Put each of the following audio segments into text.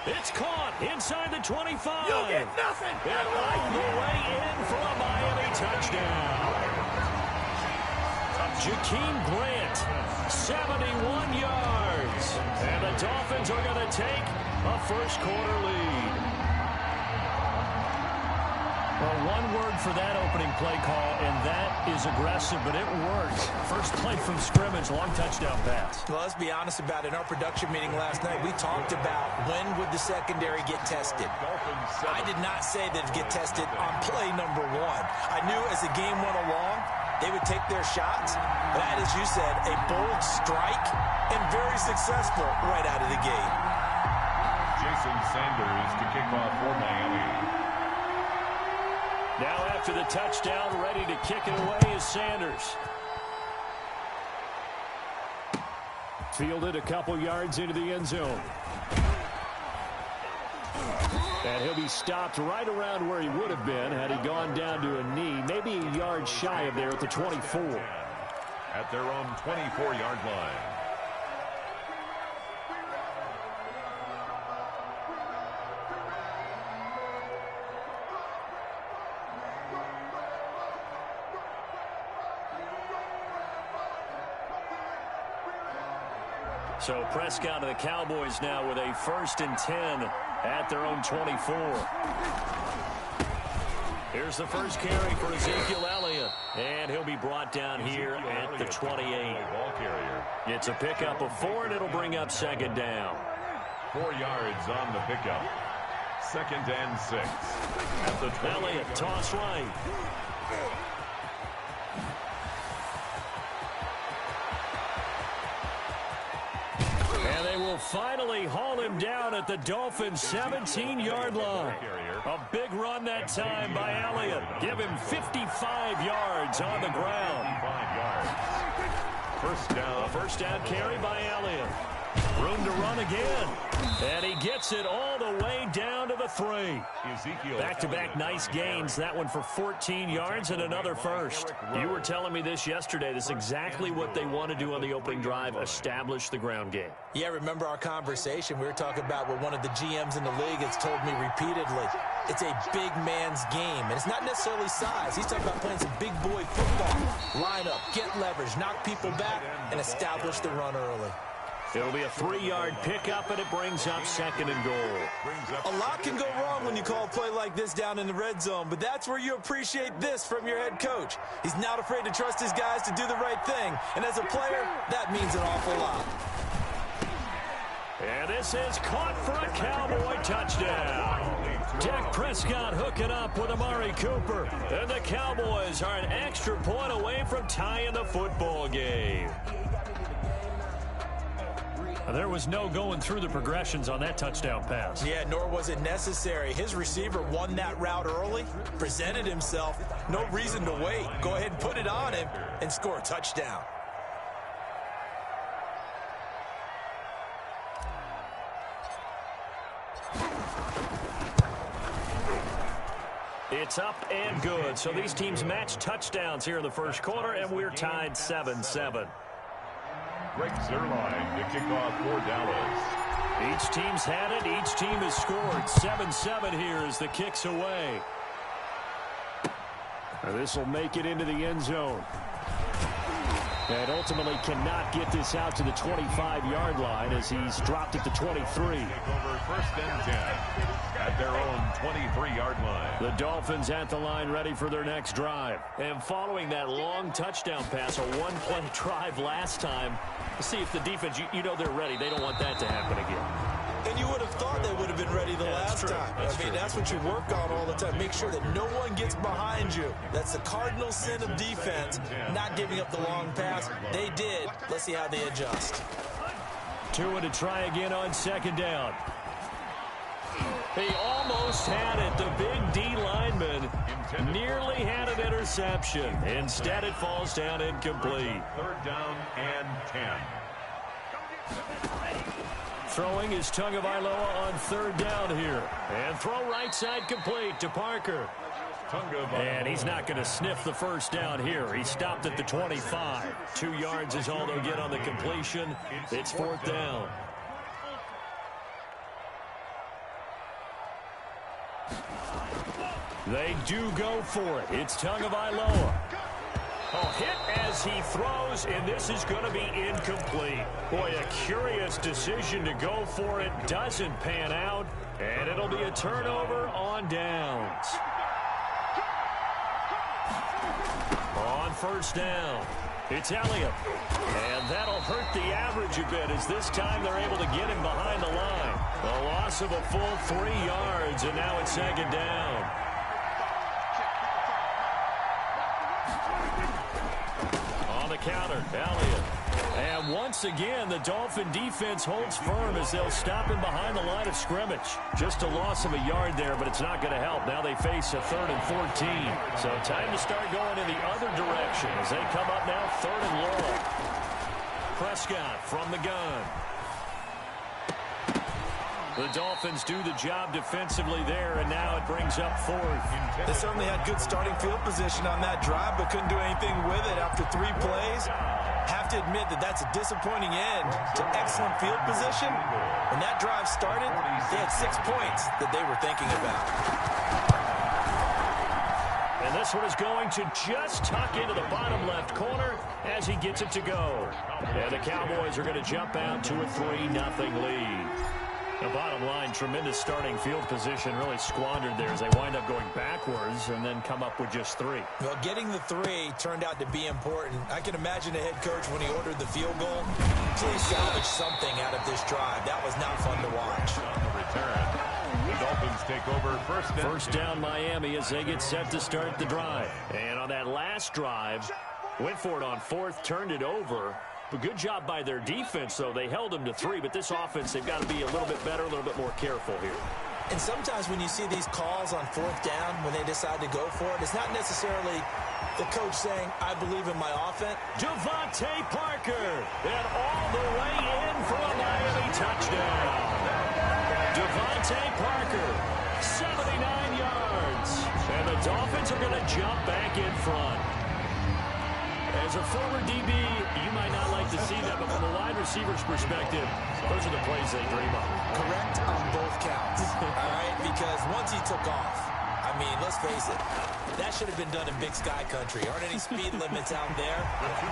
It's caught inside the 25. You'll get nothing. And right the way in for a Miami touchdown. Jakeem Grant, 71 yards. And the Dolphins are going to take a first quarter lead. Well, one word for that opening play call, and that is aggressive, but it worked. First play from scrimmage, long touchdown pass. Well, let's be honest about it. In our production meeting last night, we talked about when would the secondary get tested. I did not say that it'd get tested on play number one. I knew as the game went along, they would take their shots. But that, as you said, a bold strike and very successful right out of the gate. Jason Sanders to kick off for Miami. Now after the touchdown, ready to kick it away is Sanders. Fielded a couple yards into the end zone. And he'll be stopped right around where he would have been had he gone down to a knee, maybe a yard shy of there at the 24. At their own 24-yard line. So Prescott and the Cowboys now with a 1st and 10 at their own 24. Here's the first carry for Ezekiel Elliott. And he'll be brought down here at the 28. Ball carrier. It's a pickup of 4, and it'll bring up 2nd down. 4 yards on the pickup. 2nd and 6. At the 28. Elliott, toss right. And they will finally haul him down at the Dolphins' 17-yard line. A big run that time by Elliott. Give him 55 yards on the ground. 55 yards. First down. A first down carry by Elliott. Room to run again. And he gets it all the way down to the 3. Back-to-back nice gains. That one for 14 yards and another first. You were telling me this yesterday. This is exactly what they want to do on the opening drive, establish the ground game. Yeah, remember our conversation? We were talking about what one of the GMs in the league has told me repeatedly. It's a big man's game, and it's not necessarily size. He's talking about playing some big boy football. Line up, get leverage, knock people back, and establish the run early. It'll be a 3-yard pickup, and it brings up 2nd and goal. A lot can go wrong when you call a play like this down in the red zone, but that's where you appreciate this from your head coach. He's not afraid to trust his guys to do the right thing, and as a player, that means an awful lot. And this is caught for a Cowboy touchdown. Dak Prescott hooking up with Amari Cooper, and the Cowboys are an extra point away from tying the football game. There was no going through the progressions on that touchdown pass. Yeah, nor was it necessary. His receiver won that route early, presented himself. No reason to wait. Go ahead and put it on him and score a touchdown. It's up and good. So these teams match touchdowns here in the first quarter, and we're tied 7-7. Greg Zuerlein to kick off for Dallas. Each team's had it. Each team has scored. 7-7 here as the kick's away. This will make it into the end zone. And ultimately cannot get this out to the 25-yard line as he's dropped at the 23. Over 1st and 10 at their own 23-yard line. The Dolphins at the line ready for their next drive. And following that long touchdown pass, a one-play drive last time, see if the defense, you know they're ready. They don't want that to happen again. And you would have thought they would have been ready the last time. That's what you work on all the time. Make sure that no one gets behind you. That's the cardinal sin of defense, not giving up the long pass. They did. Let's see how they adjust. Tua to try again on 2nd down. He almost had it. The big D lineman nearly had an interception. Instead, it falls down incomplete. 3rd down and 10. Throwing is Tagovailoa on 3rd down here. And throw right side complete to Parker. And he's not going to sniff the first down here. He stopped at the 25. 2 yards is all they'll get on the completion. It's 4th down. They do go for it. It's Tagovailoa. Oh, hit as he throws, and this is going to be incomplete. Boy, a curious decision to go for it. Doesn't pan out, and it'll be a turnover on downs. On first down, it's Elliott. And that'll hurt the average a bit as this time they're able to get him behind the line. A loss of a full 3 yards, and now it's second down. On the counter, Elliott. And once again, the Dolphin defense holds firm as they'll stop him behind the line of scrimmage. Just a loss of a yard there, but it's not going to help. Now they face a 3rd and 14. So time to start going in the other direction as they come up now 3rd and long. Prescott from the gun. The Dolphins do the job defensively there, and now it brings up 4th. They certainly had good starting field position on that drive, but couldn't do anything with it after 3 plays. Have to admit that that's a disappointing end to excellent field position. When that drive started, they had 6 points that they were thinking about. And this one is going to just tuck into the bottom left corner as he gets it to go. And the Cowboys are going to jump out to a 3-0 lead. The bottom line, tremendous starting field position, really squandered there as they wind up going backwards and then come up with just 3. Well, getting the 3 turned out to be important. I can imagine the head coach when he ordered the field goal. Please salvage something out of this drive. That was not fun to watch. On the return, the Dolphins take over first down Miami as they get set to start the drive. And on that last drive, went for it on 4th, turned it over. But good job by their defense, though. They held them to 3, but this offense, they've got to be a little bit better, a little bit more careful here. And sometimes when you see these calls on 4th down, when they decide to go for it, it's not necessarily the coach saying, I believe in my offense. Devontae Parker, and all the way in for a Miami touchdown. Devontae Parker, 79 yards. And the Dolphins are going to jump back in front. As a former DB, you might not like to see that, but from a wide receiver's perspective, those are the plays they dream of. Correct on both counts, all right? Because once he took off, I mean, let's face it, that should have been done in Big Sky Country. Aren't any speed limits out there?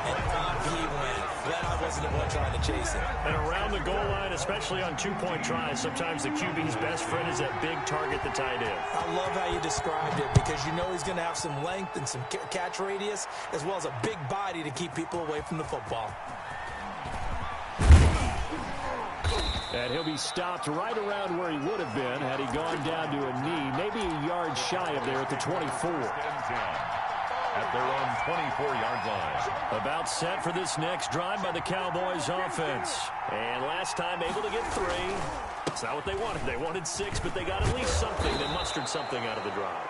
And off he went. Glad I wasn't the one trying to chase him. And around the goal line, especially on 2-point tries, sometimes the QB's best friend is that big target, the tight end. I love how you described it because you know he's going to have some length and some catch radius as well as a big body to keep people away from the football. And he'll be stopped right around where he would have been had he gone down to a knee, maybe a yard shy of there at the 24. At their own 24-yard line. About set for this next drive by the Cowboys offense. And last time able to get 3. It's not what they wanted. They wanted 6, but they got at least something. They mustered something out of the drive.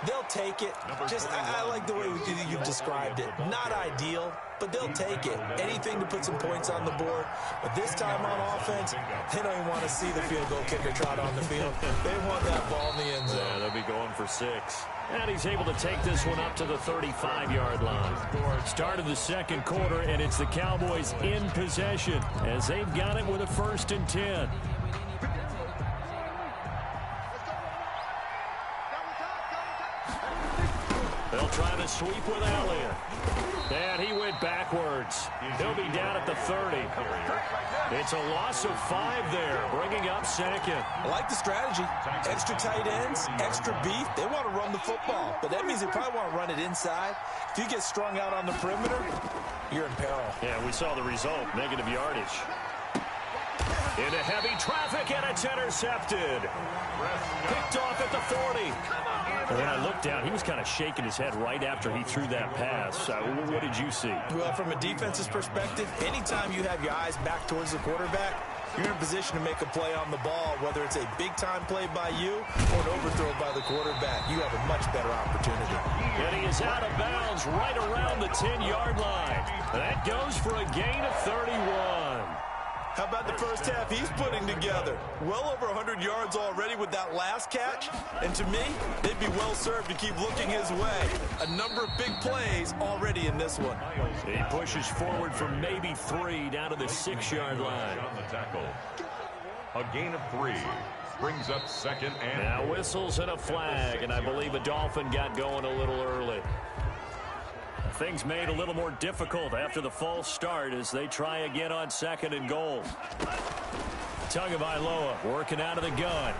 They'll take it. Just, I like the way you've described it. Not ideal, but they'll take it. Anything to put some points on the board. But this time on offense, they don't even want to see the field goal kicker trot on the field. They want that ball in the end zone. Yeah, they'll be going for 6. And he's able to take this one up to the 35-yard line. Start of the second quarter, and it's the Cowboys in possession as they've got it with a 1st and 10. They'll try to sweep with Elliott. And he went backwards. He'll be down at the 30. It's a loss of 5 there, bringing up 2nd. I like the strategy. Extra tight ends, extra beef. They want to run the football, but that means they probably want to run it inside. If you get strung out on the perimeter, you're in peril. Yeah, we saw the result, negative yardage. Into heavy traffic, and it's intercepted. Picked off at the 40. And when I looked down, he was kind of shaking his head right after he threw that pass. What did you see? Well, from a defense's perspective, anytime you have your eyes back towards the quarterback, you're in a position to make a play on the ball, whether it's a big-time play by you or an overthrow by the quarterback. You have a much better opportunity. And he is out of bounds right around the 10-yard line. That goes for a gain of 31. How about the first half he's putting together? Well over 100 yards already with that last catch. And to me, they'd be well served to keep looking his way. A number of big plays already in this one. He pushes forward for maybe 3 down to the 6-yard line. On the tackle. A gain of 3. brings up second and now whistles and a flag, and I believe a Dolphin got going a little early. Things made a little more difficult after the false start as they try again on second and goal. Tagovailoa working out of the gun.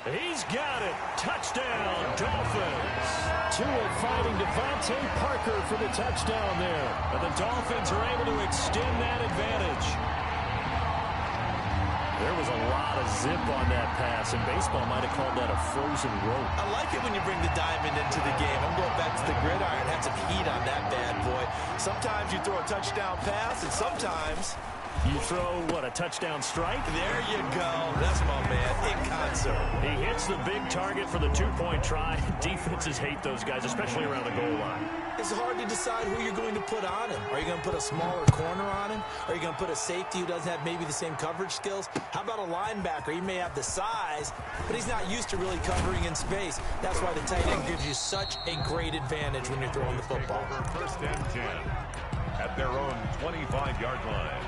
He's got it. Touchdown, Dolphins. Tua fighting Devontae Parker for the touchdown there. And the Dolphins are able to extend that advantage. There was a lot of zip on that pass, and baseball might have called that a frozen rope. I like it when you bring the diamond into the game. I'm going back to the gridiron. Had some heat on that bad boy. Sometimes you throw a touchdown pass, and sometimes you throw, what, a touchdown strike? There you go. That's my man, in concert. He hits the big target for the two-point try. Defenses hate those guys, especially around the goal line. It's hard to decide who you're going to put on him. Are you going to put a smaller corner on him? Are you going to put a safety who doesn't have maybe the same coverage skills? How about a linebacker? He may have the size, but he's not used to really covering in space. That's why the tight end gives you such a great advantage when you're throwing the football. First and 10 at their own 25-yard line.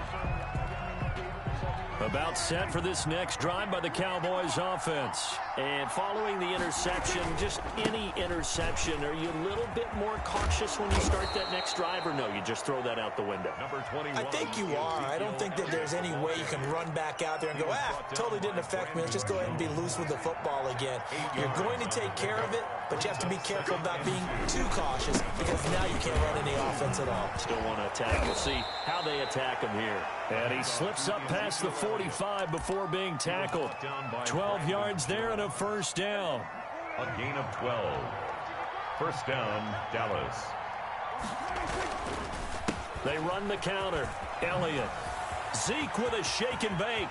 About set for this next drive by the Cowboys offense. And following the interception, just any interception, are you a little bit more cautious when you start that next drive, or no, you just throw that out the window? Number 21. I think you are. I don't think that there's any way you can run back out there and go, totally didn't affect me. Let's just go ahead and be loose with the football again. You're going to take care of it, but you have to be careful about being too cautious because now you can't run any offense at all. Still want to attack. We'll see how they attack him here. And he slips up past the 45 before being tackled. 12 yards there and a first down. A gain of 12. First down, Dallas. They run the counter. Elliott. Zeke with a shake and bake.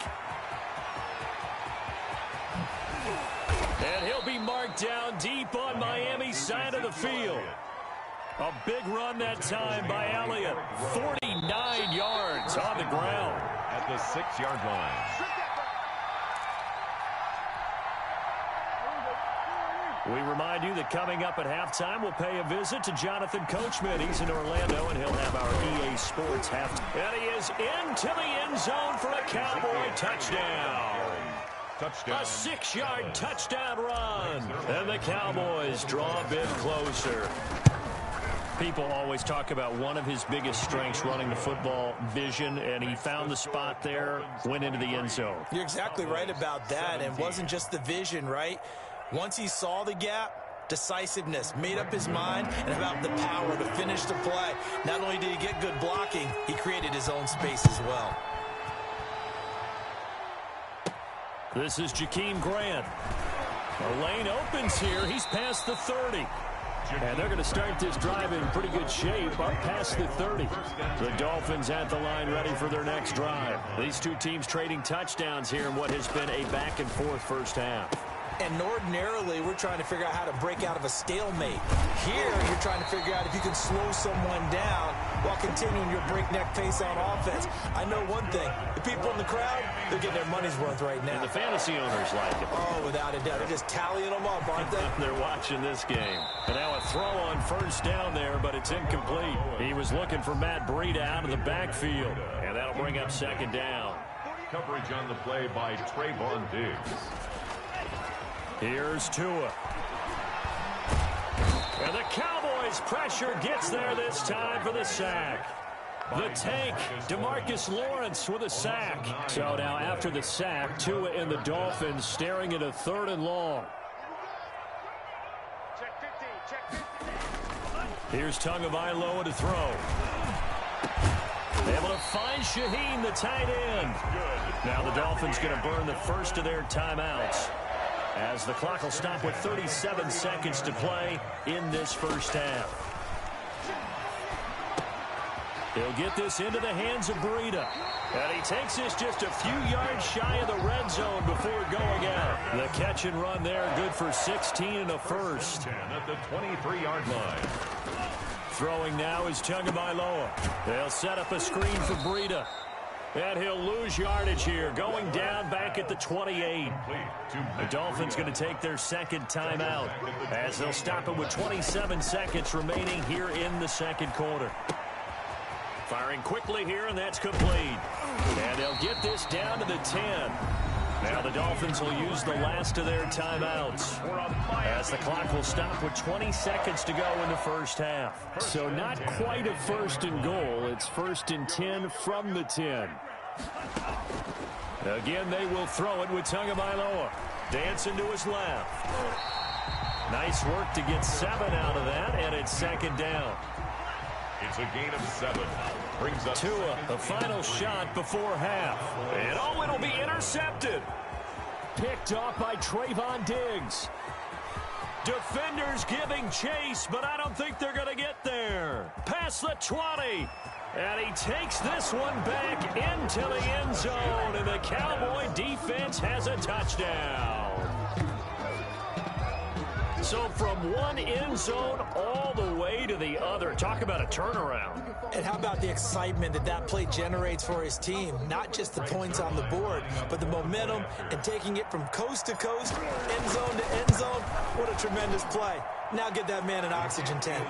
And he'll be marked down deep on Miami's side of the field. A big run that time by Elliott. 49 yards on the ground. At the 6-yard line. We remind you that coming up at halftime, we'll pay a visit to Jonathan Coachman. He's in Orlando, and he'll have our EA Sports halftime. And he is into the end zone for a Cowboy touchdown. A 6-yard touchdown run. And the Cowboys draw a bit closer. People always talk about one of his biggest strengths running the football, vision, and he found the spot there, went into the end zone. You're exactly right about that, and it wasn't just the vision, right? Once he saw the gap, decisiveness, made up his mind, and about the power to finish the play. Not only did he get good blocking, he created his own space as well. This is Jakeem Grant. The lane opens here. He's past the 30. And they're going to start this drive in pretty good shape up past the 30. The Dolphins at the line ready for their next drive. These two teams trading touchdowns here in what has been a back-and-forth first half. And ordinarily, we're trying to figure out how to break out of a stalemate. Here, you're trying to figure out if you can slow someone down while continuing your breakneck pace on offense. I know one thing. The people in the crowd, they're getting their money's worth right now. And the fantasy owners like it. Oh, without a doubt. They're just tallying them up, aren't they? They're watching this game. And now a throw on first down there, but it's incomplete. He was looking for Matt Breida out of the backfield. And that'll bring up second down. Coverage on the play by Trayvon Diggs. Here's Tua. And the Cowboys' pressure gets there this time for the sack. The tank, DeMarcus Lawrence with a sack. So now after the sack, Tua and the Dolphins staring at a 3rd and long. Here's Tagovailoa to throw. Able to find Shaheen, the tight end. Now the Dolphins going to burn the first of their timeouts, as the clock will stop with 37 seconds to play in this first half. He'll get this into the hands of Breida. And he takes this just a few yards shy of the red zone before going out. The catch and run there, good for 16 and a first. At the 23-yard line. Throwing now is Tagovailoa. They'll set up a screen for Breida. And he'll lose yardage here, going down back at the 28. The Dolphins going to take their second timeout, as they'll stop it with 27 seconds remaining here in the second quarter. Firing quickly here, and that's complete. And they'll get this down to the 10. Now the Dolphins will use the last of their timeouts as the clock will stop with 20 seconds to go in the first half. So not quite a 1st and goal. It's 1st and 10 from the 10. Again, they will throw it with Tagovailoa. Dancing to his left. Nice work to get 7 out of that, and it's 2nd down. It's a gain of 7. Brings up Tua, the final shot before half. And oh, it'll be intercepted. Picked off by Trayvon Diggs. Defenders giving chase, but I don't think they're going to get there. Past the 20. And he takes this one back into the end zone, and the Cowboy defense has a touchdown. So from one end zone all the way to the other. Talk about a turnaround. And how about the excitement that that play generates for his team? Not just the points on the board, but the momentum and taking it from coast to coast, end zone to end zone. What a tremendous play. Now get that man an oxygen tank.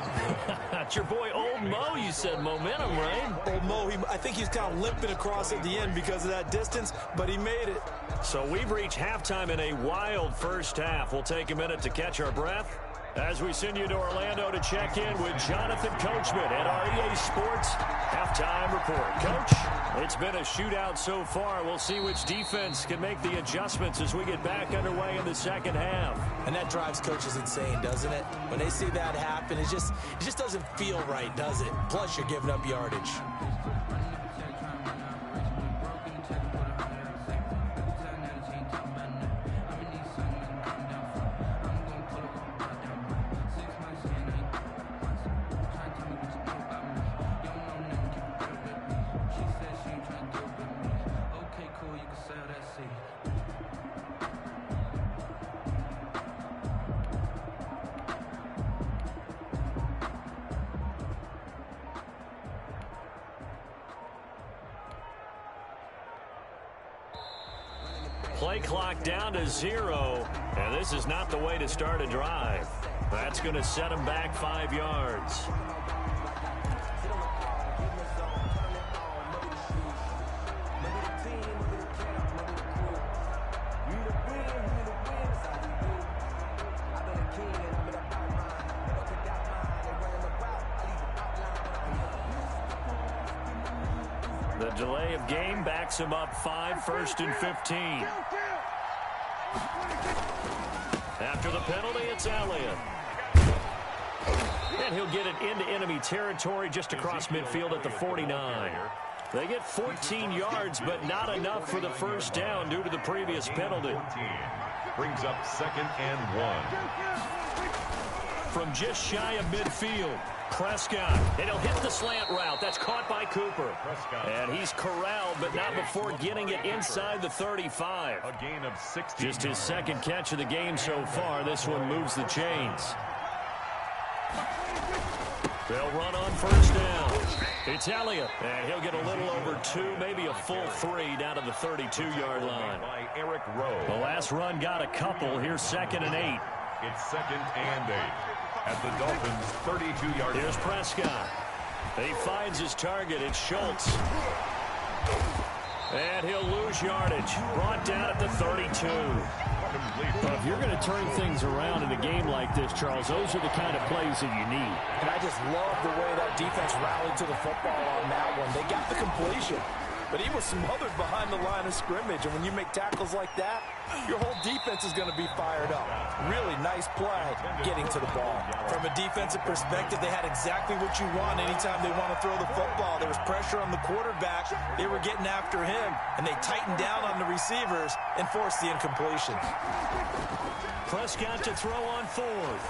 That's your boy Old Mo, you said. Momentum, right? Old Mo, I think he's kind of limping across at the end because of that distance, but he made it. So we've reached halftime in a wild first half. We'll take a minute to catch our breath as we send you to Orlando to check in with Jonathan Coachman at our EA Sports Halftime Report. Coach, it's been a shootout so far. We'll see which defense can make the adjustments as we get back underway in the second half. And that drives coaches insane, doesn't it? When they see that happen, it just doesn't feel right, does it? Plus, you're giving up yardage. Play clock down to 0, and this is not the way to start a drive. That's going to set him back 5 yards. The delay of game backs him up 5, 1st and 15. After the penalty, it's Elliott. And he'll get it into enemy territory just across midfield at the 49. They get 14 yards, but not enough for the first down due to the previous penalty. Brings up 2nd and 1. From just shy of midfield, Prescott, and he'll hit the slant route. That's caught by Cooper. And he's corralled, but not before getting it inside the 35. A gain of 16. Just his second catch of the game so far. This one moves the chains. They'll run on first down. It's Elliott, and he'll get a little over 2, maybe a full 3 down to the 32-yard line. By Eric Rowe. The last run got a couple. Here's 2nd and 8. It's 2nd and 8. At the Dolphins' 32-yard line. Here's Prescott. He finds his target. It's Schultz. And he'll lose yardage. Brought down at the 32. Well, if you're going to turn things around in a game like this, Charles, those are the kind of plays that you need. And I just love the way that defense rallied to the football on that one. They got the completion, but he was smothered behind the line of scrimmage. And when you make tackles like that, your whole defense is going to be fired up. Really nice play getting to the ball. From a defensive perspective, they had exactly what you want anytime they want to throw the football. There was pressure on the quarterback. They were getting after him, and they tightened down on the receivers and forced the incompletion. Prescott to throw on 4th.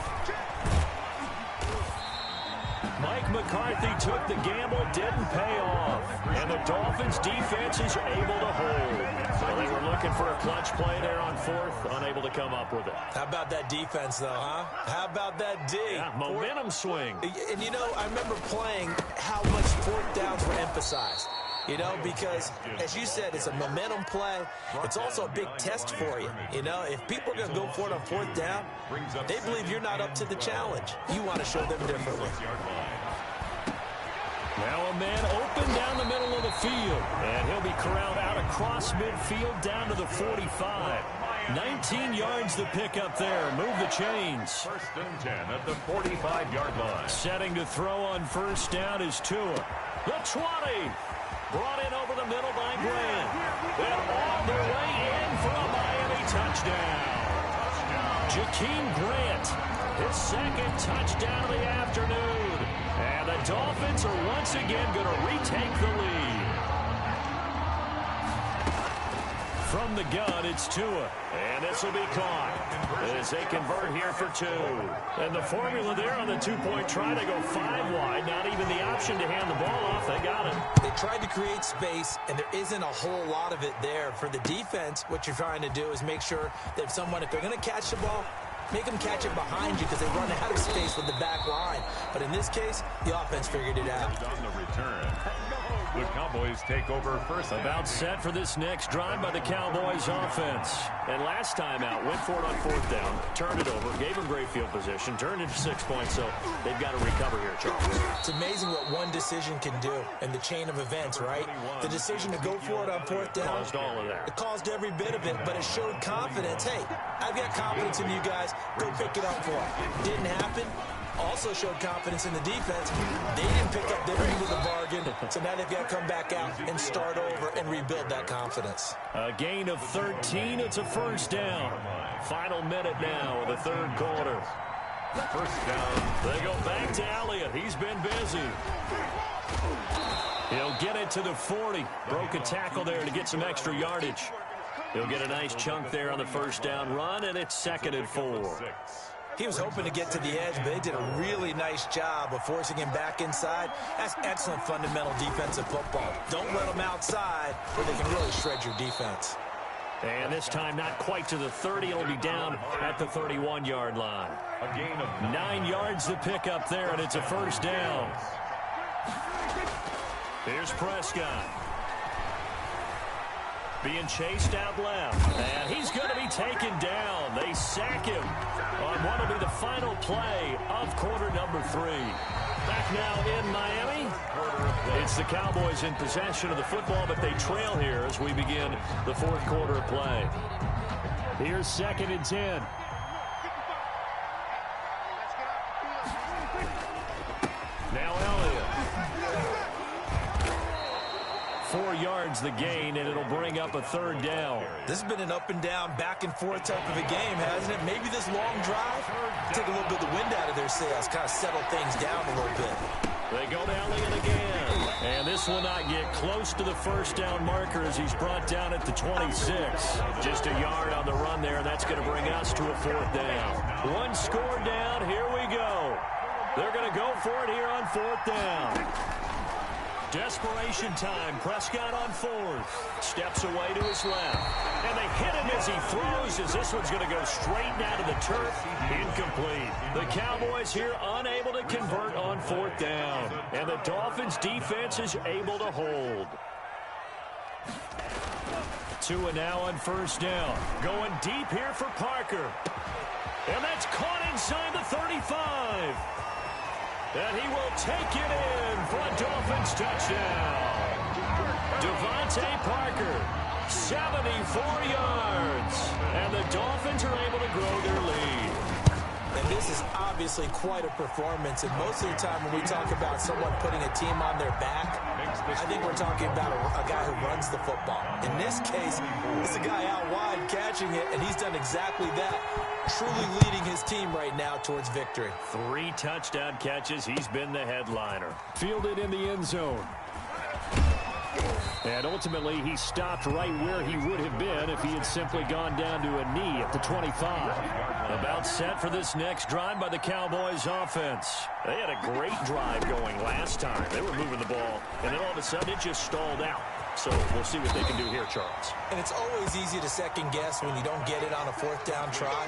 Mike McCarthy took the gamble, didn't pay off. And the Dolphins defense is able to hold. Well, they were looking for a clutch play there on 4th, unable to come up with it. How about that defense, though, huh? How about that D? Yeah, momentum swing. And, you know, I remember playing how much 4th downs were emphasized. You know, because, as you said, it's a momentum play. It's also a big test for you. You know, if people are going to go for it on 4th down, they believe you're not up to the challenge. You want to show them differently. Now a man open down the middle of the field. And he'll be corralled out across midfield down to the 45. 19 yards to pick up there. Move the chains. 1st and 10 at the 45-yard line. Setting to throw on first down is Tua. The 20. Brought in over the middle by Grant. And all the way in for a Miami touchdown. Jakeem Grant, his 2nd touchdown of the afternoon. And the Dolphins are once again going to retake the lead. From the gun, it's Tua. And this will be caught as they convert here for 2. And the formula there on the 2-point try to go 5 wide. Not even the option to hand the ball off. They got it. They tried to create space, and there isn't a whole lot of it there. For the defense, what you're trying to do is make sure that if they're going to catch the ball, make them catch it behind you because they run out of space with the back line. But in this case, the offense figured it out. On the return, the Cowboys take over first. About set for this next drive by the Cowboys offense. And last time out, went for it on 4th down, turned it over, gave them great field position, turned it to 6 points, so they've got to recover here, Charles. It's amazing what one decision can do in the chain of events, right? The decision to go for it on 4th down. Caused all of that. It caused every bit of it, but it showed confidence. Hey, I've got confidence in you guys. Go pick it up for them. Didn't happen. Also showed confidence in the defense. They didn't pick up their end of the bargain, so now they've got to come back out and start over and rebuild that confidence. A gain of 13. It's a first down. Final minute now of the 3rd quarter. First down. They go back to Elliott. He's been busy. He'll get it to the 40. Broke a tackle there to get some extra yardage. He'll get a nice chunk there on the first down run, and it's 2nd and 4. He was hoping to get to the edge, but they did a really nice job of forcing him back inside. That's excellent fundamental defensive football. Don't let them outside where they can really shred your defense. And this time not quite to the 30. It'll be down at the 31-yard line. A gain of 9 yards to pick up there, and it's a first down. Here's Prescott. Being chased out left. And he's going to be taken down. They sack him on what will be the final play of quarter number 3. Back now in Miami. It's the Cowboys in possession of the football, but they trail here as we begin the 4th quarter of play. Here's 2nd and 10. Now Elliott. 4 yards the gain, and it'll bring up a 3rd down. This has been an up and down, back and forth type of a game, hasn't it? Maybe this long drive take a little bit of the wind out of their sails, kind of settle things down a little bit. They go to Elliott again. And this will not get close to the first down marker as he's brought down at the 26. Just a yard on the run there. That's going to bring us to a 4th down. 1 score down. Here we go. They're going to go for it here on 4th down. Desperation time. Prescott on 4th. Steps away to his left. And they hit him as he throws, as this one's going to go straight down to the turf. Incomplete. The Cowboys here unable to convert on 4th down. And the Dolphins defense is able to hold. Tua now on first down. Going deep here for Parker. And that's caught inside the 35. And he will take it in for a Dolphins touchdown. Devontae Parker, 74 yards. And the Dolphins are able to grow their lead. And this is obviously quite a performance. And most of the time when we talk about someone putting a team on their back, I think we're talking about a guy who runs the football. In this case, it's a guy out wide catching it, and he's done exactly that, truly leading his team right now towards victory. 3 touchdown catches. He's been the headliner. Fielded in the end zone. And ultimately, he stopped right where he would have been if he had simply gone down to a knee at the 25. About set for this next drive by the Cowboys offense. They had a great drive going last time. They were moving the ball, and then all of a sudden it just stalled out. So we'll see what they can do here, Charles. And it's always easy to second guess when you don't get it on a 4th down try.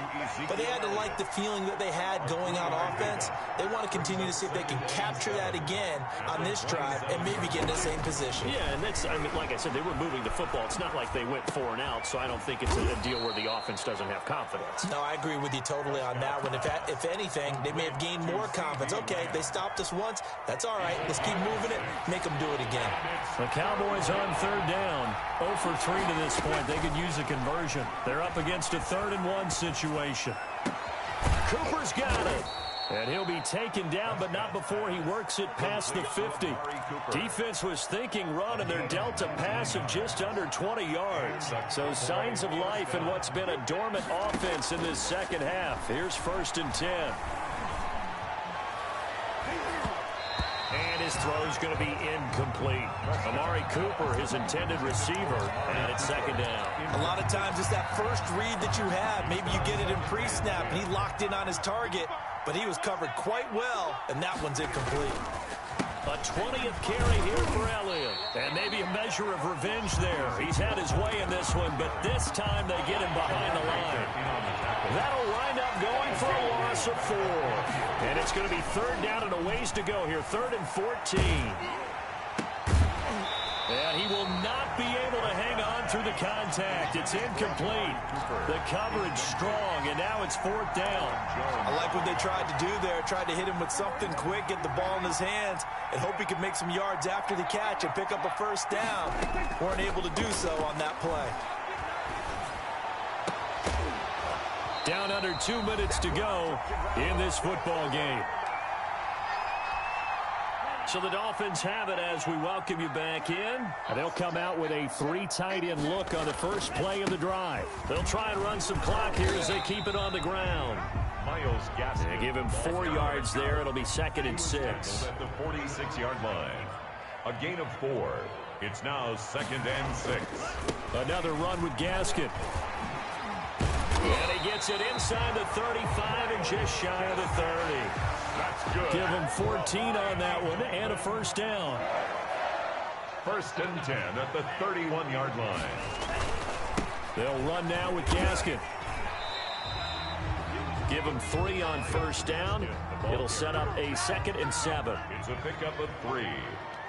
But they had to like the feeling that they had going on offense. They want to continue to see if they can capture that again on this drive and maybe get in the same position. Yeah, and that's, I mean, like I said, they were moving the football. It's not like they went 4 and out, so I don't think it's a deal where the offense doesn't have confidence. No, I agree with you totally on that one. If anything, they may have gained more confidence. Okay, they stopped us once. That's all right. Let's keep moving it. Make them do it again. The Cowboys on third down. 0 for 3 to this point. They could use a conversion. They're up against a 3rd-and-1 situation. Cooper's got it. And he'll be taken down, but not before he works it past the 50. Defense was thinking run, and they're dealt a pass of just under 20 yards. So signs of life in what's been a dormant offense in this second half. Here's 1st and 10. And his throw's going to be incomplete. Amari Cooper, his intended receiver, and it's 2nd down. A lot of times it's that first read that you have. Maybe you get it in pre-snap, and he locked in on his target, but he was covered quite well, and that one's incomplete. A 20th carry here for Elliott. And maybe a measure of revenge there. He's had his way in this one, but this time they get him behind the line. That'll wind up going for a loss of 4. And it's going to be 3rd down and a ways to go here. 3rd and 14. And he will not be able to hang on through the contact. It's incomplete. The coverage strong, and now it's 4th down. I like what they tried to do there. Tried to hit him with something quick, get the ball in his hands, and hope he could make some yards after the catch and pick up a 1st down. Weren't able to do so on that play. Down under 2 minutes to go in this football game. So the Dolphins have it as we welcome you back in. And they'll come out with a 3 tight end look on the first play of the drive. They'll try and run some clock here as they keep it on the ground. Miles Gaskin. They give him 4 yards there. It'll be 2nd and 6. At the 46-yard line. A gain of 4. It's now 2nd and 6. Another run with Gaskin. And he gets it inside the 35 and just shy of the 30. That's good. Give him 14 on that one and a 1st down. 1st and 10 at the 31-yard line. They'll run now with Gaskin. Give him 3 on 1st down. It'll set up a 2nd and 7. It's a pickup of 3.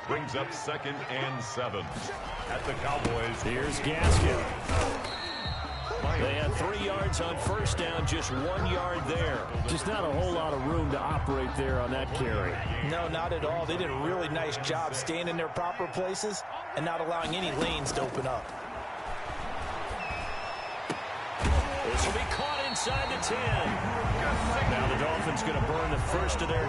Brings up 2nd and 7 at the Cowboys. Here's Gaskin. They had 3 yards on 1st down, just 1 yard there. Just not a whole lot of room to operate there on that carry. No, not at all. They did a really nice job staying in their proper places and not allowing any lanes to open up. This will be caught inside the 10. Now the Dolphins going to burn the first of their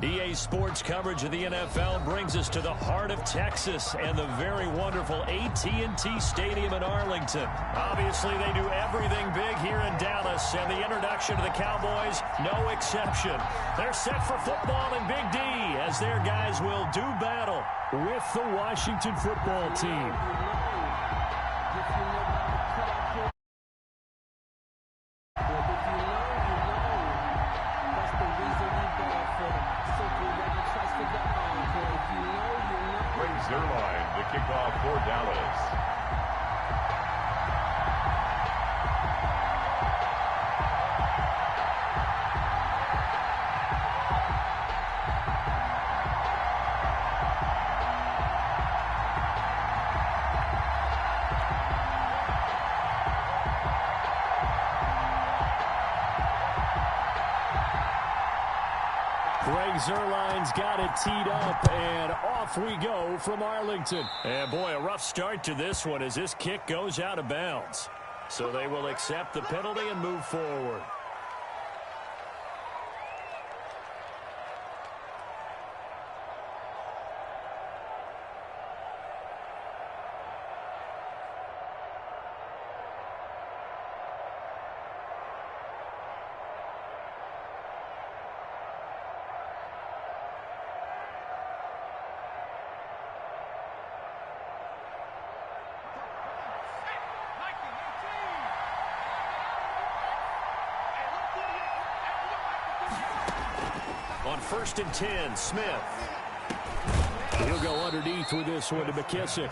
EA Sports coverage of the NFL brings us to the heart of Texas and the very wonderful AT&T Stadium in Arlington. Obviously, they do everything big here in Dallas, and the introduction to the Cowboys, no exception. They're set for football in Big D as their guys will do battle with the Washington football team. Zerline, the kickoff for Dallas. Zerline's got it teed up, and off we go from Arlington. And boy, a rough start to this one as this kick goes out of bounds. So they will accept the penalty and move forward. On 1st and 10, Smith. He'll go underneath with this one to McKissick.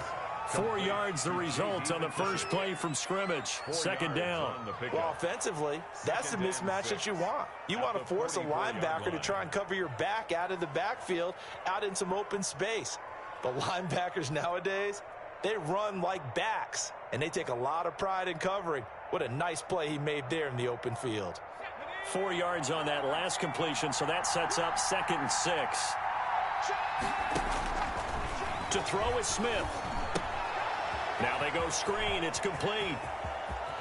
4 yards the result on the first play from scrimmage. Second down. Well, offensively, that's the mismatch that you want. You want to force a linebacker to try and cover your back out of the backfield, out in some open space. But linebackers nowadays, they run like backs, and they take a lot of pride in covering. What a nice play he made there in the open field. 4 yards on that last completion, so that sets up 2nd and 6. To throw is Smith. Now they go screen. It's complete.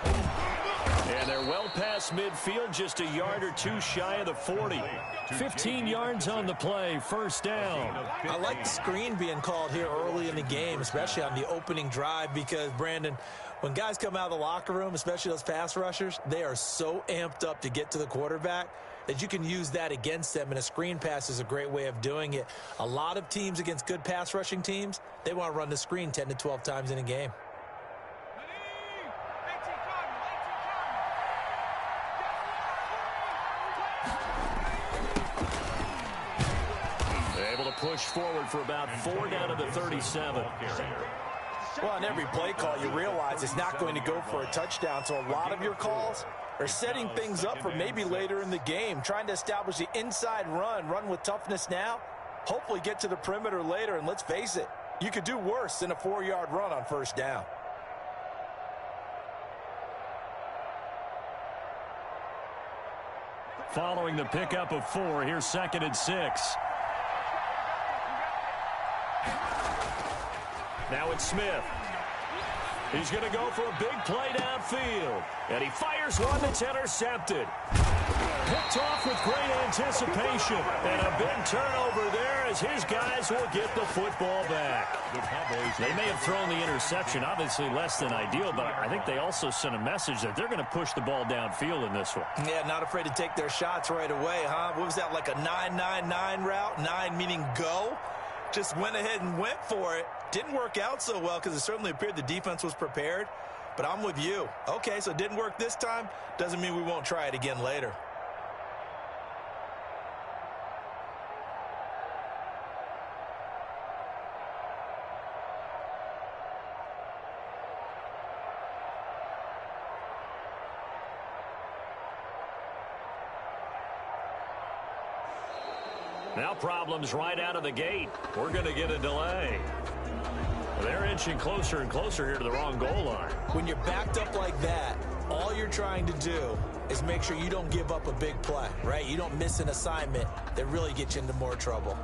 And they're well past midfield, just a yard or two shy of the 40. 15 yards on the play, first down. I like the screen being called here early in the game, especially on the opening drive, because, Brandon, when guys come out of the locker room, especially those pass rushers, they are so amped up to get to the quarterback that you can use that against them, and a screen pass is a great way of doing it. A lot of teams against good pass rushing teams, they want to run the screen 10 to 12 times in a game. Able to push forward for about 4 down to the 37. Well, on every play call, you realize it's not going to go for a touchdown, so a lot of your calls are setting things up for maybe later in the game, trying to establish the inside run with toughness now, hopefully get to the perimeter later, and let's face it, you could do worse than a 4-yard run on first down. Following the pickup of 4, here's 2nd and 6. Now it's Smith. He's going to go for a big play downfield. And he fires one that's intercepted. Picked off with great anticipation. And a big turnover there as his guys will get the football back. They may have thrown the interception, obviously less than ideal, but I think they also sent a message that they're going to push the ball downfield in this one. Yeah, not afraid to take their shots right away, huh? What was that, like a 9-9-9 route? 9 meaning go? Just went ahead and went for it. Didn't work out so well because it certainly appeared the defense was prepared. But I'm with you. Okay, so it didn't work this time. Doesn't mean we won't try it again later. Now problems right out of the gate. We're going to get a delay. They're inching closer and closer here to the wrong goal line. When you're backed up like that, all you're trying to do is make sure you don't give up a big play, right? You don't miss an assignment that really gets you into more trouble.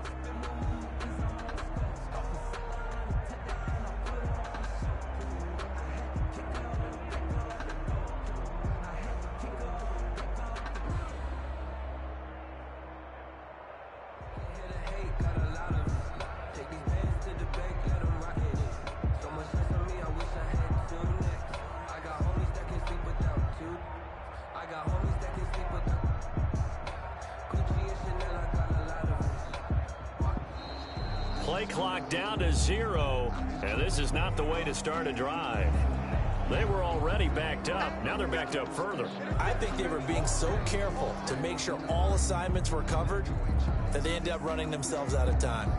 Play clock down to 0, and this is not the way to start a drive. They were already backed up. Now they're backed up further. I think they were being so careful to make sure all assignments were covered that they ended up running themselves out of time.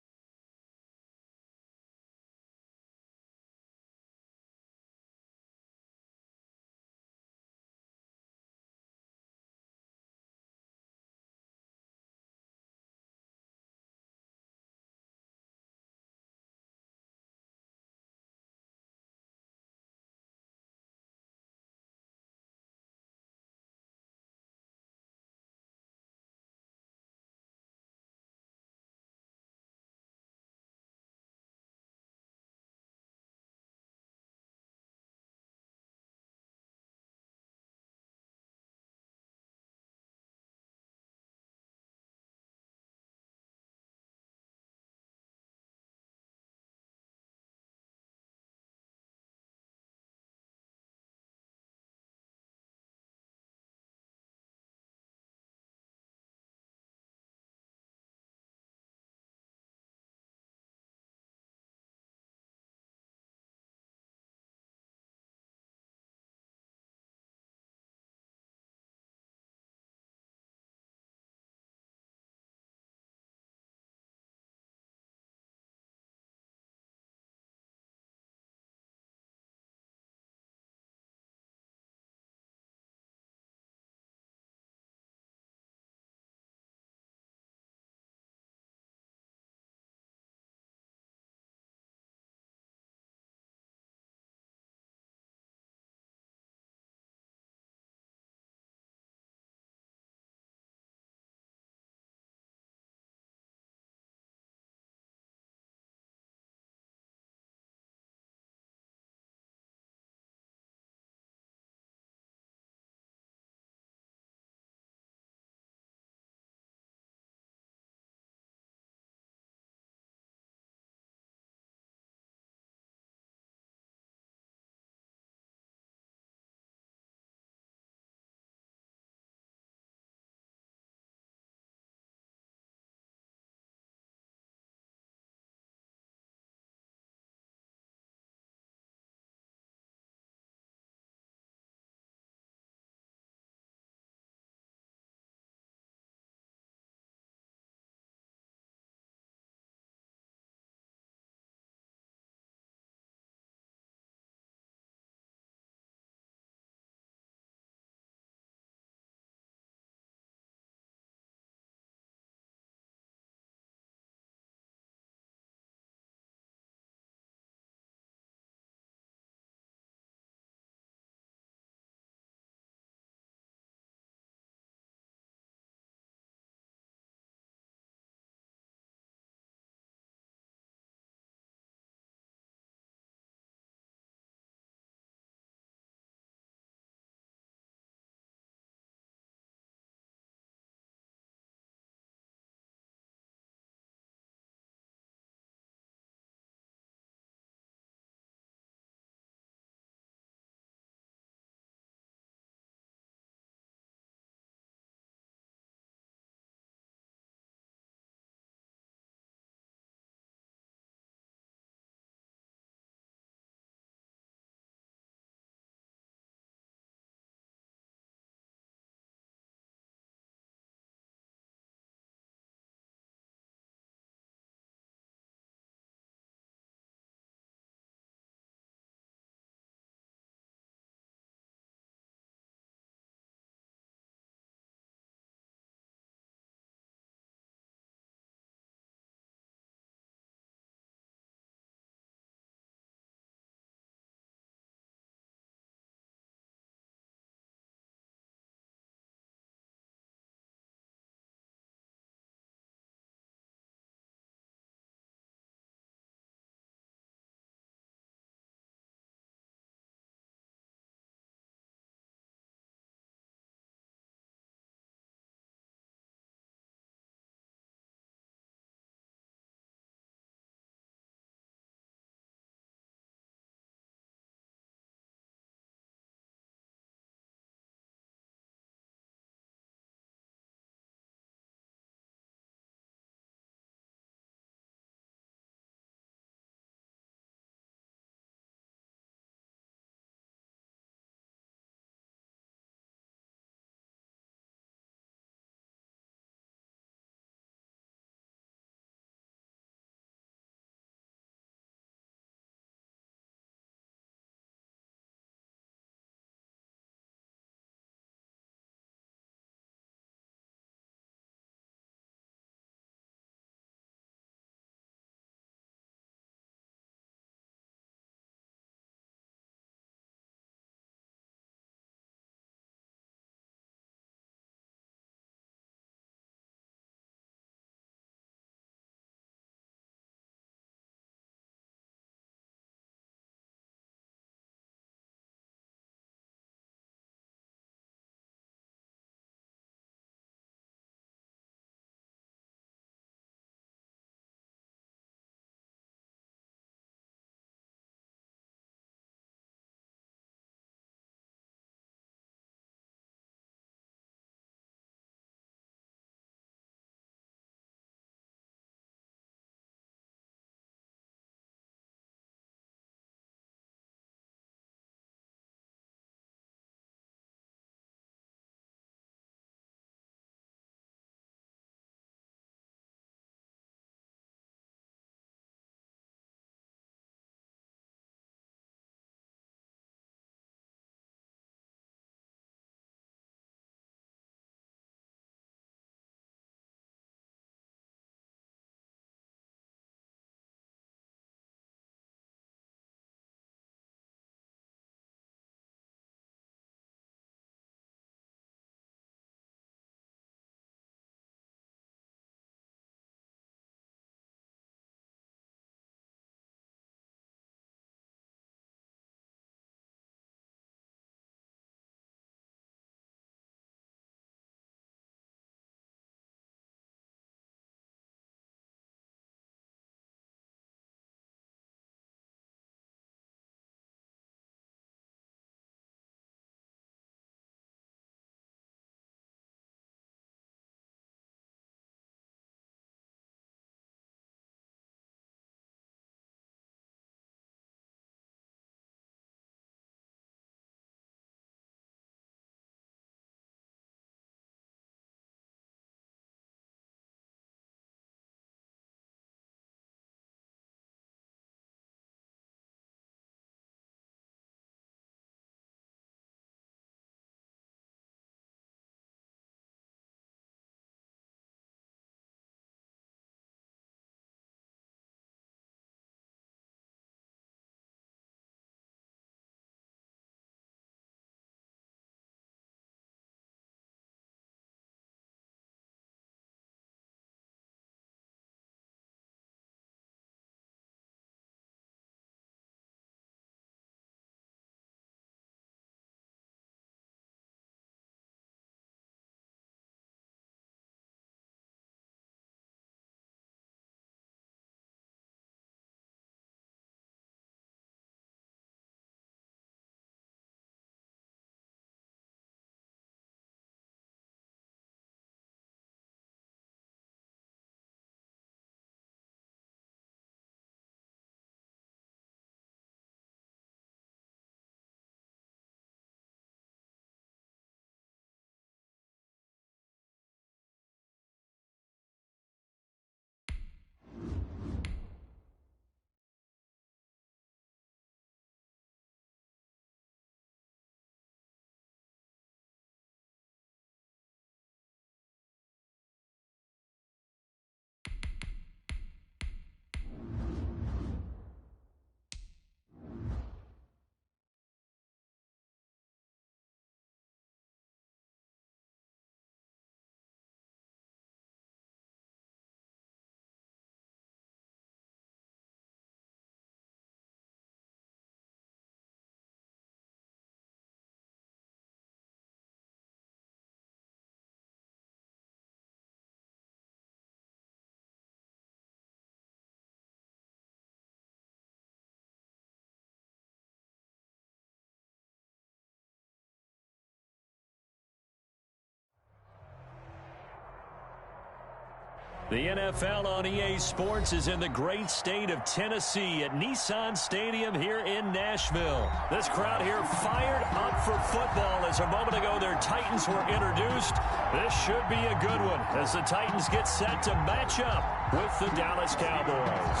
The NFL on EA Sports is in the great state of Tennessee at Nissan Stadium here in Nashville. This crowd here fired up for football as a moment ago their Titans were introduced. This should be a good one as the Titans get set to match up with the Dallas Cowboys.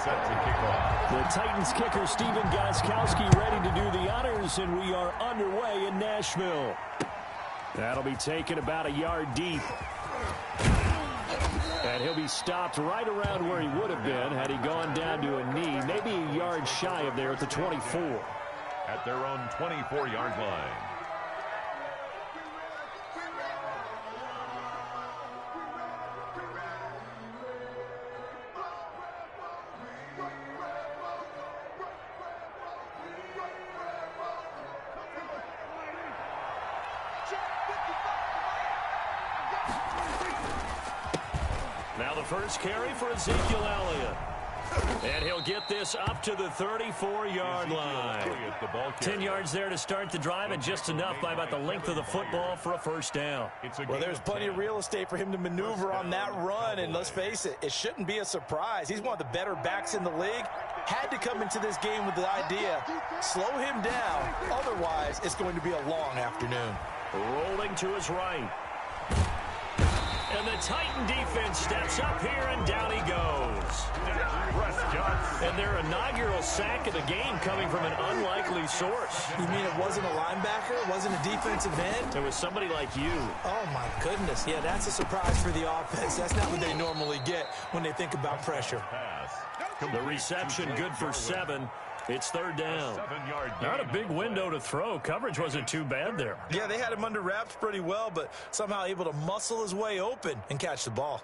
Set to kick off. The Titans kicker Steven Gostkowski ready to do the honors, and we are underway in Nashville. That'll be taken about a yard deep. And he'll be stopped right around where he would have been had he gone down to a knee, maybe a yard shy of there at the 24. At their own 24-yard line. Now the first carry for Ezekiel Elliott. And he'll get this up to the 34-yard line. 10 yards there to start the drive, and just enough by about the length of the football for a first down. Well, there's plenty of real estate for him to maneuver on that run, and let's face it, it shouldn't be a surprise. He's one of the better backs in the league. Had to come into this game with the idea, slow him down, otherwise it's going to be a long afternoon. Rolling to his right. And the Titan defense steps up here, and down he goes. And their inaugural sack of the game coming from an unlikely source. You mean it wasn't a linebacker? It wasn't a defensive end? It was somebody like you. Oh, my goodness. Yeah, that's a surprise for the offense. That's not what they normally get when they think about pressure. The reception good for 7. It's third down. Not a big window to throw. Coverage wasn't too bad there. Yeah, they had him under wraps pretty well, but somehow able to muscle his way open and catch the ball.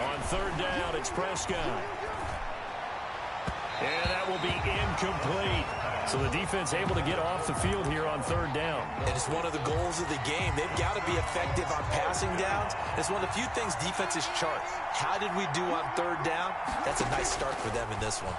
On third down, it's Prescott. And that will be incomplete. So the defense able to get off the field here on third down. And it's one of the goals of the game. They've got to be effective on passing downs. It's one of the few things defenses chart. How did we do on third down? That's a nice start for them in this one.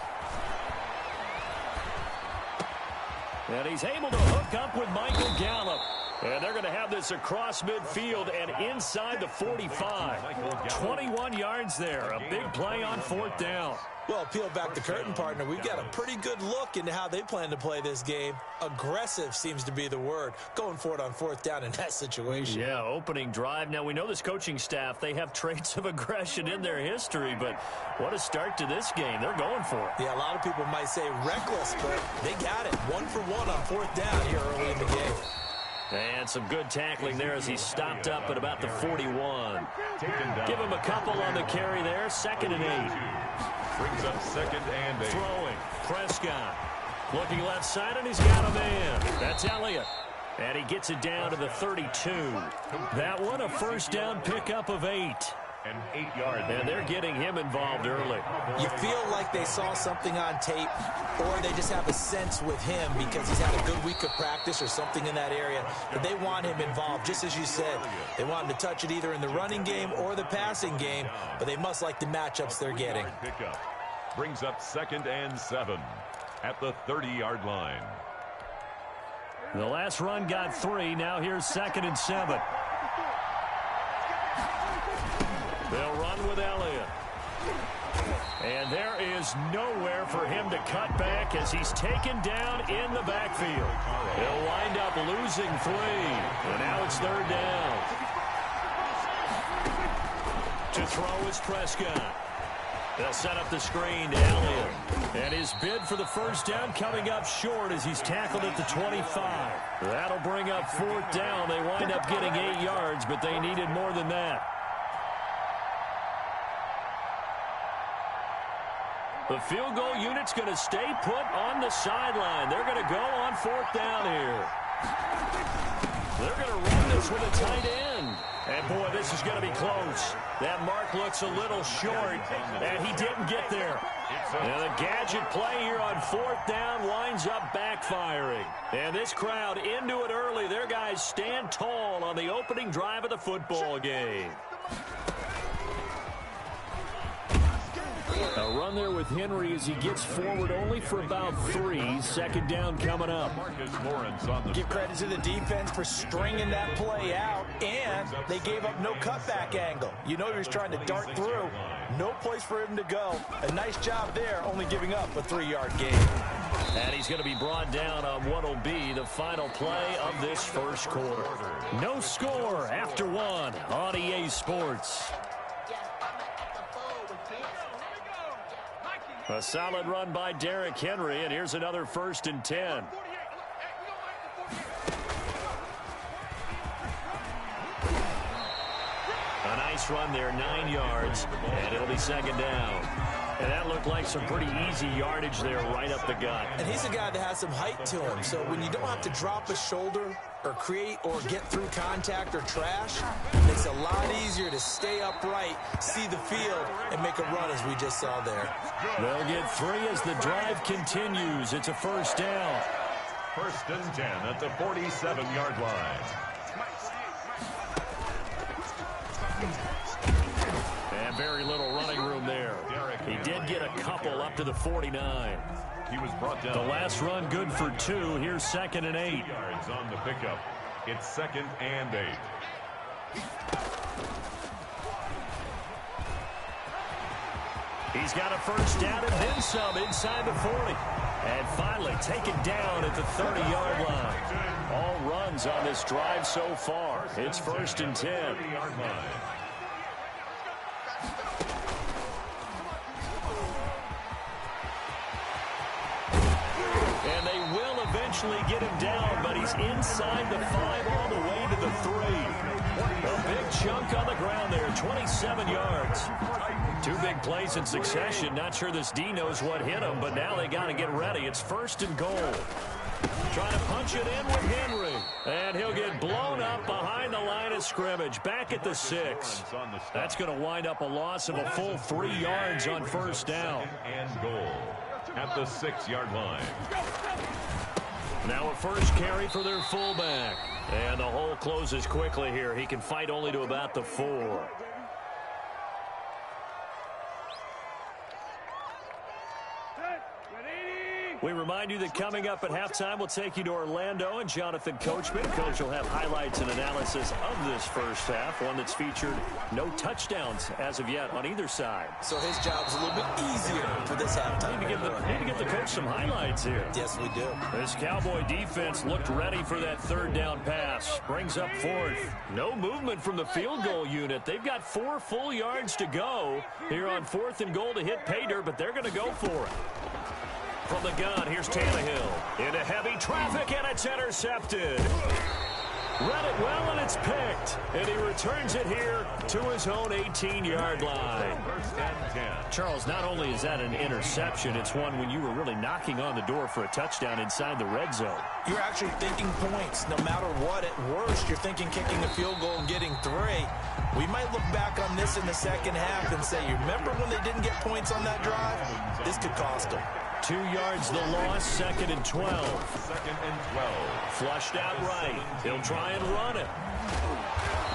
And he's able to hook up with Michael Gallup. And they're going to have this across midfield and inside the 45. 21 yards there. A big play on fourth down. Well, peel back the curtain, partner. We've got a pretty good look into how they plan to play this game. Aggressive seems to be the word. Going for it on fourth down in that situation. Yeah, opening drive. Now, we know this coaching staff, they have traits of aggression in their history, but what a start to this game. They're going for it. Yeah, a lot of people might say reckless, but they got it. 1 for 1 on fourth down here early in the game. And some good tackling there as he stopped up at about the 41. Give him a couple on the carry there. 2nd and 8. Brings up 2nd and 8. Throwing. Prescott. Looking left side, and he's got a man. That's Elliott. And he gets it down to the 32. That one, a first down pickup of 8. And 8 yards. And they're getting him involved early. You feel like they saw something on tape, or they just have a sense with him because he's had a good week of practice or something in that area that they want him involved. Just as you said, they want him to touch it either in the running game or the passing game, but they must like the matchups they're getting. Pickup. Brings up 2nd and 7 at the 30-yard line. The last run got 3. Now here's 2nd and 7. They'll run with Elliott. And there is nowhere for him to cut back as he's taken down in the backfield. He'll wind up losing 3. And now it's third down. To throw is Prescott. They'll set up the screen to Elliott. And his bid for the first down coming up short as he's tackled at the 25. That'll bring up fourth down. They wind up getting 8 yards, but they needed more than that. The field goal unit's going to stay put on the sideline. They're going to go on fourth down here. They're going to run this with a tight end. And, boy, this is going to be close. That mark looks a little short, and he didn't get there. And the gadget play here on fourth down winds up backfiring. And this crowd into it early. Their guys stand tall on the opening drive of the football game. A run there with Henry as he gets forward only for about 3. Second down coming up. Give credit to the defense for stringing that play out, and they gave up no cutback angle. You know he was trying to dart through. No place for him to go. A nice job there, only giving up a 3-yard gain. And he's going to be brought down on what will be the final play of this first quarter. No score after 1 on EA Sports. A solid run by Derrick Henry, and here's another 1st and 10. A nice run there, 9 yards, and it'll be 2nd down. And that looked like some pretty easy yardage there right up the gut. And he's a guy that has some height to him, so when you don't have to drop a shoulder or create or get through contact or trash, it makes it a lot easier to stay upright, see the field, and make a run as we just saw there. They'll get 3 as the drive continues. It's a 1st down. 1st and 10 at the 47-yard line. And very little running room there. He did get a couple up to the 49. He was brought down. The last run good for 2. Here's 2nd and 8. Yards on the pickup. It's 2nd and 8. He's got a 1st down and then some inside the 40. And finally taken down at the 30-yard line. All runs on this drive so far. It's 1st and 10. 30-yard line. And they will eventually get him down, but he's inside the 5 all the way to the 3. A big chunk on the ground there, 27 yards. 2 big plays in succession. Not sure this D knows what hit him, but now they got to get ready. It's 1st and goal. Trying to punch it in with Henry. And he'll get blown up behind the line of scrimmage. Back at the 6. That's going to wind up a loss of a full 3 yards on 1st down. And goal at the 6-yard line. Now a 1st carry for their fullback. And the hole closes quickly here. He can fight only to about the 4. We remind you that coming up at halftime, we'll take you to Orlando and Jonathan Coachman. Coach will have highlights and analysis of this first half, one that's featured no touchdowns as of yet on either side. So his job's a little bit easier for this halftime. Need to give the coach some highlights here. Yes, we do. This Cowboy defense looked ready for that 3rd down pass. Brings up 4th. No movement from the field goal unit. They've got 4 full yards to go here on 4th and goal to hit pay dirt, but they're going to go for it. From the gun, here's Tannehill. Into heavy traffic, and it's intercepted. Read it well, and it's picked. And he returns it here to his own 18-yard line. 1st and 10. Charles, not only is that an interception, it's one when you were really knocking on the door for a touchdown inside the red zone. You're actually thinking points. No matter what, at worst, you're thinking kicking a field goal and getting 3. We might look back on this in the second half and say, you remember when they didn't get points on that drive? This could cost them. 2 yards the loss, 2nd and 12. 2nd and 12. Flushed out right. He'll try and run it.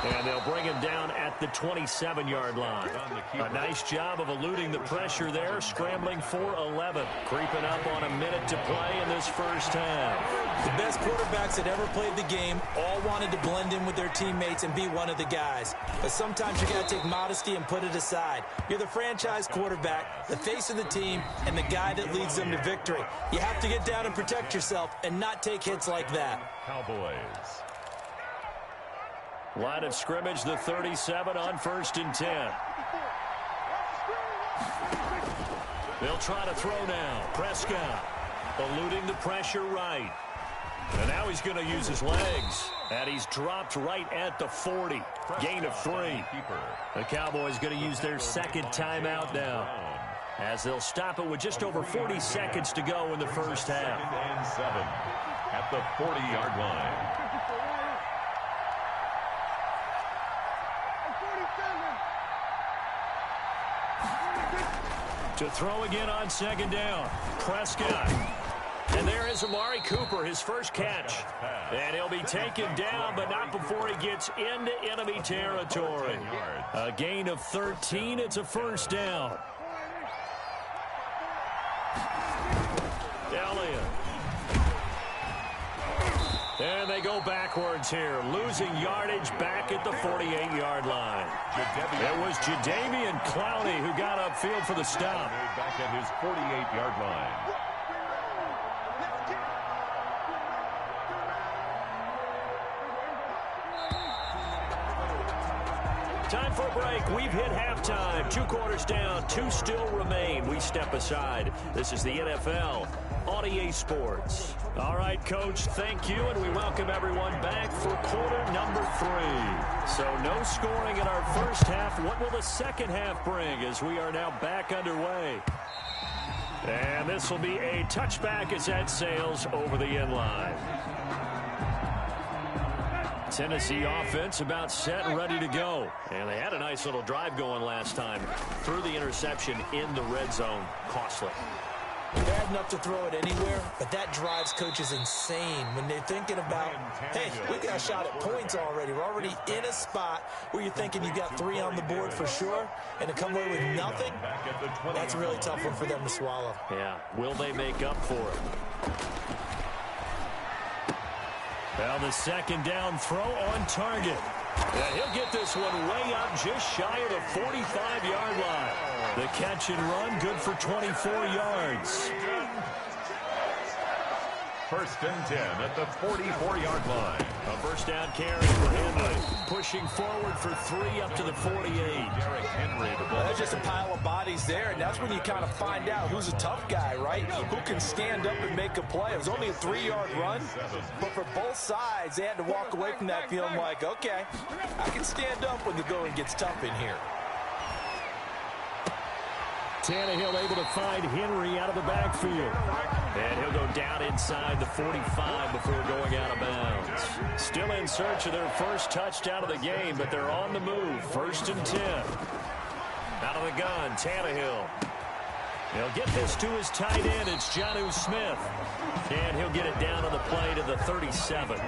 And they'll bring him down at the 27-yard line. A nice job of eluding the pressure there, scrambling for 11. Creeping up on a minute to play in this first half. The best quarterbacks that ever played the game all wanted to blend in with their teammates and be one of the guys. But sometimes you got to take modesty and put it aside. You're the franchise quarterback, the face of the team, and the guy that leads them to victory. You have to get down and protect yourself and not take hits like that. Cowboys. Line of scrimmage, the 37 on 1st and 10. They'll try to throw now. Prescott eluding the pressure right. And now he's going to use his legs. And he's dropped right at the 40. Gain of 3. The Cowboys going to use their 2nd timeout now, as they'll stop it with just over 40 seconds to go in the first half. 2nd and 7 at the 40-yard line. To throw again on 2nd down. Prescott. And there is Amari Cooper, his first catch. And he'll be taken down, but not before he gets into enemy territory. A gain of 13. It's a 1st down. Elliott. And they go backwards here, losing yardage back at the 48-yard line. It was Jadeveon Clowney who got upfield for the stop. Back at his 48-yard line. Time for a break. We've hit halftime. 2 quarters down. 2 still remain. We step aside. This is the NFL on EA Sports. All right, Coach, thank you, and we welcome everyone back for quarter number 3. So no scoring in our first half. What will the second half bring as we are now back underway? And this will be a touchback as that sails over the end line. Tennessee offense about set and ready to go. And they had a nice little drive going last time. Threw the interception in the red zone. Costly. Bad enough to throw it anywhere, but that drives coaches insane when they're thinking about, hey, we got a shot at points already. We're already in a spot where you're thinking you got 3 on the board for sure, and to come away with nothing, that's a really tough one for them to swallow. Yeah, will they make up for it? Well, the second down throw on target. Yeah, he'll get this one way up just shy of the 45-yard line. The catch and run good for 24 yards. First and 10 at the 44-yard line. A first down carry for Henry. Pushing forward for 3 up to the 48. Derrick Henry. That's just a pile of bodies there, and that's when you kind of find out who's a tough guy, right? Who can stand up and make a play. It was only a 3-yard run, but for both sides, they had to walk away from that feeling like, okay, I can stand up when the going gets tough in here. Tannehill able to find Henry out of the backfield. And he'll go down inside the 45 before going out of bounds. Still in search of their first touchdown of the game, but they're on the move. First and 10. Out of the gun, Tannehill. He'll get this to his tight end. It's Jonnu Smith. And he'll get it down on the play to the 37.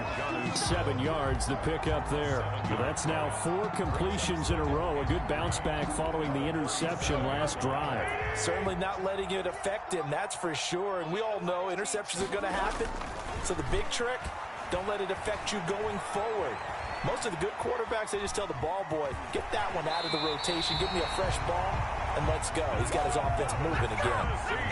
7 yards, the pickup there. Well, that's now 4 completions in a row. A good bounce back following the interception last drive. Certainly not letting it affect him, that's for sure. And we all know interceptions are going to happen. So the big trick, don't let it affect you going forward. Most of the good quarterbacks, they just tell the ball boy, get that one out of the rotation, give me a fresh ball, and let's go. He's got his offense moving again.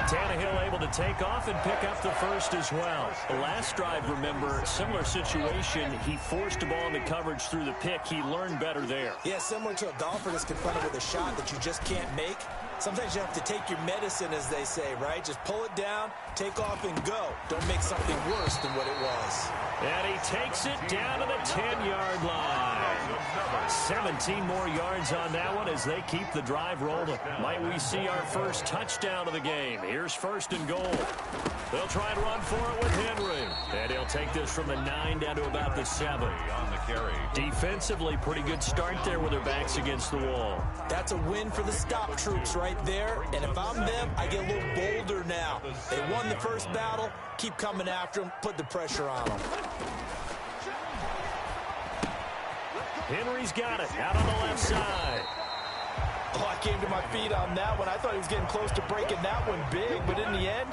Tannehill able to take off and pick up the first as well. The last drive, remember, similar situation. He forced a ball into coverage through the pick. He learned better there. Yeah, similar to a golfer that's confronted with a shot that you just can't make. Sometimes you have to take your medicine, as they say, right? Just pull it down, take off, and go. Don't make something worse than what it was. And he takes it down to the 10-yard line. 17 more yards on that one as they keep the drive rolling. Might we see our first touchdown of the game? Here's first and goal. They'll try and run for it with Henry. And he'll take this from the 9 down to about the 7. On the carry. Defensively, pretty good start there with their backs against the wall. That's a win for the stop troops right there. And if I'm them, I get a little bolder now. They won the first battle. Keep coming after them. Put the pressure on them. Henry's got it out on the left side. Oh, I came to my feet on that one. I thought he was getting close to breaking that one big, but in the end,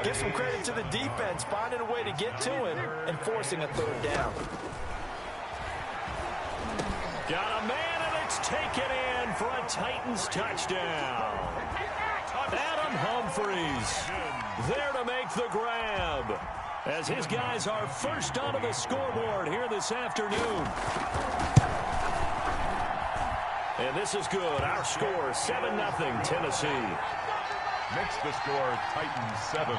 give some credit to the defense, finding a way to get to him and forcing a third down. Got a man, and it's taken in for a Titans touchdown. Adam Humphries there to make the grab as his guys are first onto the scoreboard here this afternoon. And this is good. Our score, 7-0 Tennessee. Makes the score Titans 7,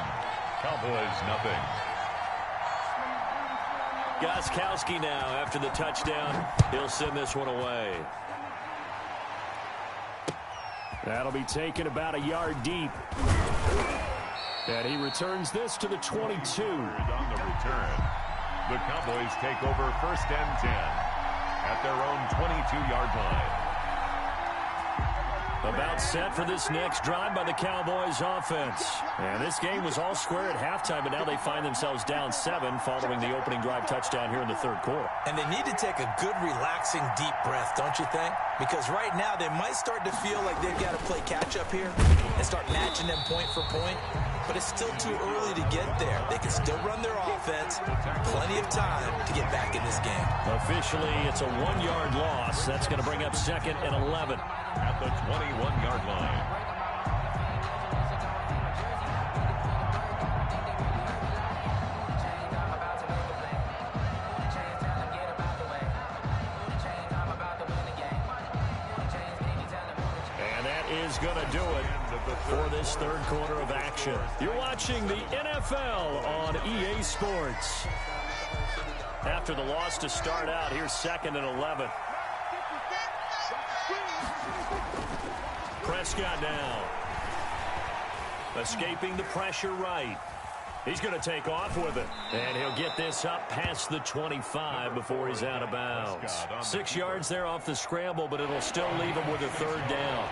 Cowboys 0. Gostkowski now after the touchdown. He'll send this one away. That'll be taken about a yard deep. And he returns this to the 22. On the return, the Cowboys take over first and 10 at their own 22-yard line. About set for this next drive by the Cowboys offense. And this game was all square at halftime, but now they find themselves down 7 following the opening drive touchdown here in the third quarter. And they need to take a good, relaxing, deep breath, don't you think? Because right now they might start to feel like they've got to play catch-up here and start matching them point for point. But it's still too early to get there. They can still run their offense. Plenty of time to get back in this game. Officially, it's a 1-yard loss. That's going to bring up 2nd and 11. At the 21-yard line. And that is going to do it for this third quarter of action. You're watching the NFL on EA Sports. After the loss to start out, here's 2nd and 11. Prescott now. Escaping the pressure right. He's going to take off with it. And he'll get this up past the 25 before he's out of bounds. 6 yards there off the scramble, but it'll still leave him with a third down.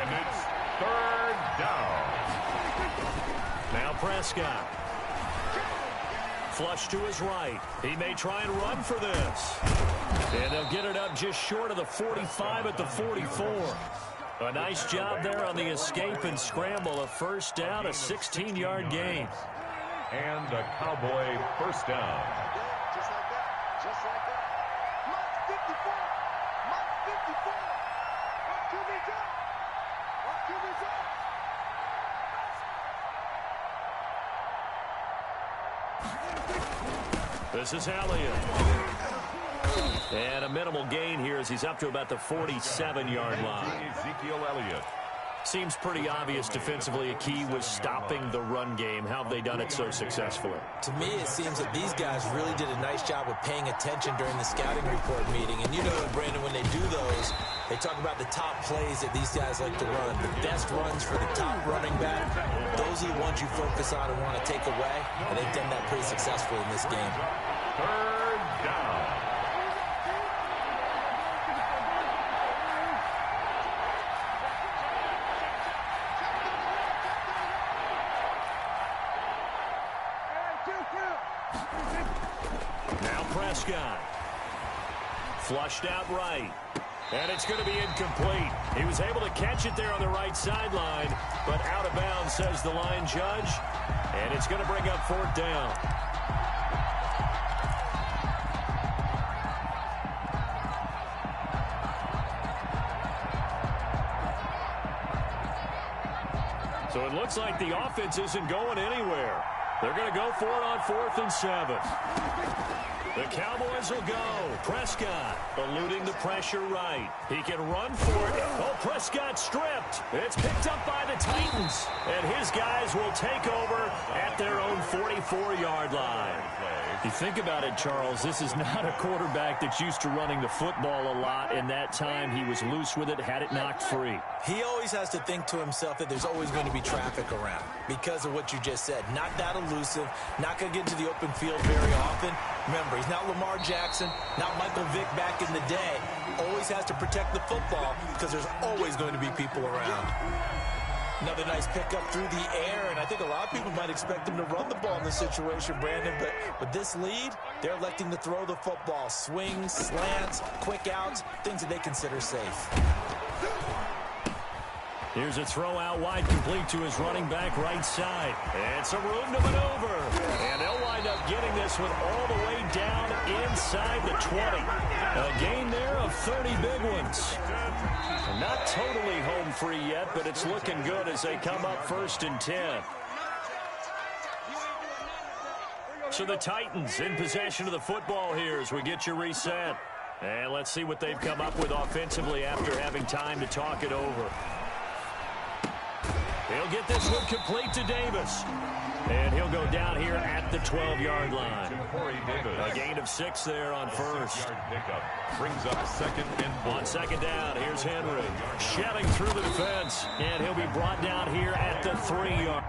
And it's third down. Now Prescott. Flush to his right. He may try and run for this. And they'll get it up just short of the 45 at the 44. A nice job there on the escape and scramble. A first down, a 16-yard gain. And a Cowboy first down. Just like that. Just like that. Mark 54. Mark 54. What can we do? What can we do? This is Elliott. And a minimal gain here as he's up to about the 47-yard line. Ezekiel Elliott. Seems pretty obvious defensively a key was stopping the run game. How have they done it so successfully? To me, it seems that these guys really did a nice job of paying attention during the scouting report meeting. And you know, Brandon, when they do those, they talk about the top plays that these guys like to run. The best runs for the top running back. Those are the ones you focus on and want to take away. And they've done that pretty successfully in this game. Third down. Now Prescott. Flushed out right. And it's going to be incomplete. He was able to catch it there on the right sideline, but out of bounds, says the line judge. And it's going to bring up 4th down. So it looks like the offense isn't going anywhere. They're going to go for it on 4th and 7. The Cowboys will go. Prescott eluding the pressure right. He can run for it. Oh, Prescott stripped. It's picked up by the Titans. And his guys will take over at their own 44-yard line. You think about it, Charles, this is not a quarterback that's used to running the football a lot. In that time, he was loose with it, had it knocked free. He always has to think to himself that there's always going to be traffic around because of what you just said. Not that elusive, not going to get into the open field very often. Remember, he's not Lamar Jackson, not Michael Vick back in the day. Always has to protect the football because there's always going to be people around. Another nice pickup through the air, and I think a lot of people might expect him to run the ball in this situation, Brandon, but with this lead, they're electing to throw the football. Swings, slants, quick outs, things that they consider safe. Here's a throw out wide, complete to his running back right side. And some room to maneuver. And they'll wind up getting this one all the way down inside the 20. A gain there of 30 big ones. Not totally home free yet, but it's looking good as they come up 1st and 10. So the Titans in possession of the football here as we get you reset. And let's see what they've come up with offensively after having time to talk it over. He'll get this one complete to Davis. And he'll go down here at the 12-yard line. A gain of 6 there on 1st. Pickup brings up 2nd and 4. On 2nd down, here's Henry. Shelling through the defense. And he'll be brought down here at the 3-yard.